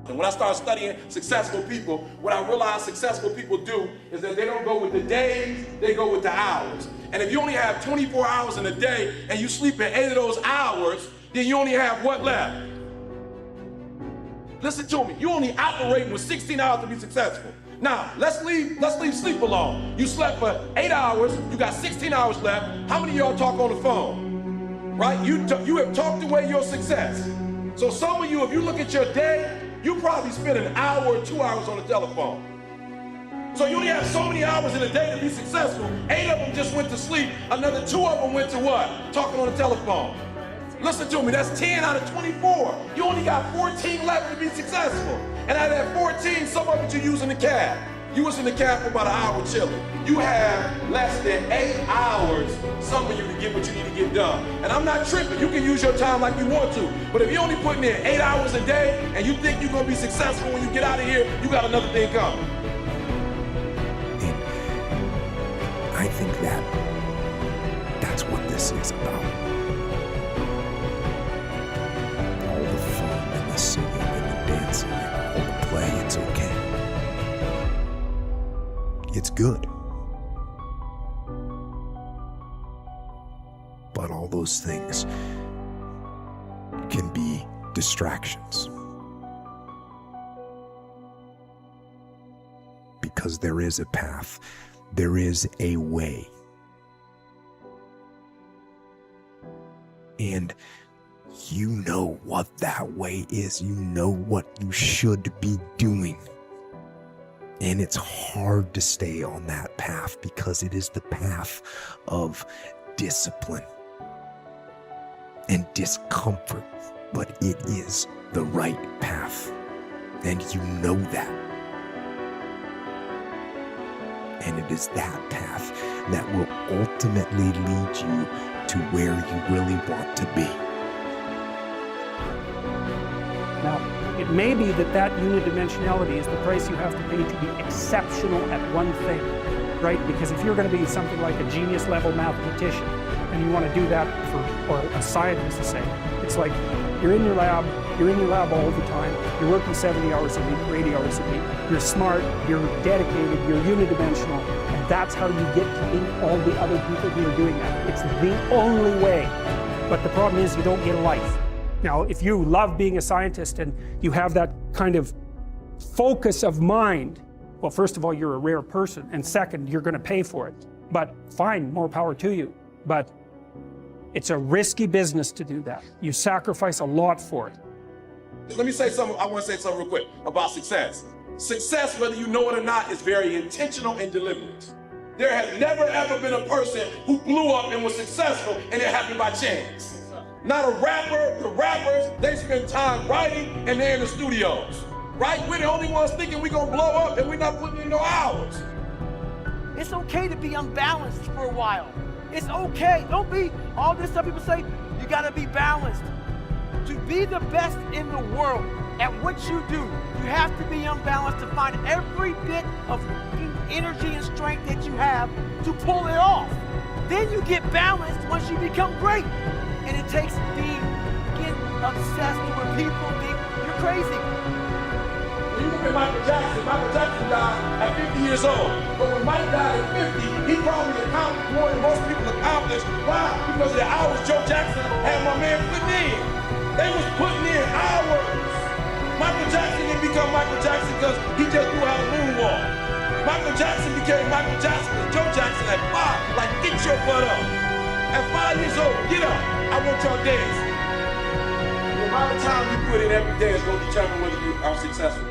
And when I started studying successful people, what I realized successful people do is that they don't go with the days, they go with the hours. And if you only have 24 hours in a day and you sleep in 8 of those hours, then you only have what left? Listen to me, you only operating with 16 hours to be successful. Now, let's leave sleep alone. You slept for 8 hours, you got 16 hours left. How many of y'all talk on the phone? Right? You have talked away your success. So some of you, if you look at your day, you probably spend an hour or 2 hours on the telephone. So you only have so many hours in a day to be successful. 8 of them just went to sleep. Another 2 of them went to what? Talking on the telephone. Listen to me, that's 10 out of 24. You only got 14 left to be successful. And out of that 14, some of it you use in the cab. You was in the cab for about an hour chilling. You have less than 8 hours, some of you, to get what you need to get done. And I'm not tripping. You can use your time like you want to. But if you're only putting in 8 hours a day and you think you're going to be successful when you get out of here, you got another thing coming. And I think that's what this is about. All the fun and the singing and the dancing and all the play, it's okay. It's good. But all those things can be distractions. Because there is a path, there is a way. And you know what that way is. You know what you should be doing. And it's hard to stay on that path because it is the path of discipline and discomfort, but it is the right path. And you know that. And it is that path that will ultimately lead you to where you really want to be. Now, it may be that unidimensionality is the price you have to pay to be exceptional at one thing, right? Because if you're going to be something like a genius-level mathematician, and you want to do that or a scientist to say, it's like you're in your lab all the time, you're working 70 hours a week or 80 hours a week, you're smart, you're dedicated, you're unidimensional, and that's how you get to meet all the other people who are doing that. It's the only way. But the problem is you don't get a life. Now, if you love being a scientist and you have that kind of focus of mind, well, first of all, you're a rare person, and second, you're going to pay for it. But fine, more power to you. But it's a risky business to do that. You sacrifice a lot for it. Let me say something, I want to say something real quick about success. Success, whether you know it or not, is very intentional and deliberate. There has never ever been a person who blew up and was successful and it happened by chance. Not a rapper. The rappers, they spend time writing and they're in the studios. Right? We're the only ones thinking we're going to blow up and we're not putting in no hours. It's okay to be unbalanced for a while. It's okay. Don't be all this stuff people say, you got to be balanced. To be the best in the world at what you do, you have to be unbalanced to find every bit of energy and strength that you have to pull it off. Then you get balanced once you become great. And it takes getting obsessed with people think you're crazy. When you look at Michael Jackson died at 50 years old. But when Mike died at 50, he probably accomplished more than most people accomplished. Why? Because of the hours Joe Jackson had my man putting in. They was putting in hours. Michael Jackson didn't become Michael Jackson because he just knew how to moonwalk. Michael Jackson became Michael Jackson because Joe Jackson at 5, like, get your butt up. At 5 years old, get up. I want y'all dancing. The amount of time you put in every day is going to determine whether you are successful.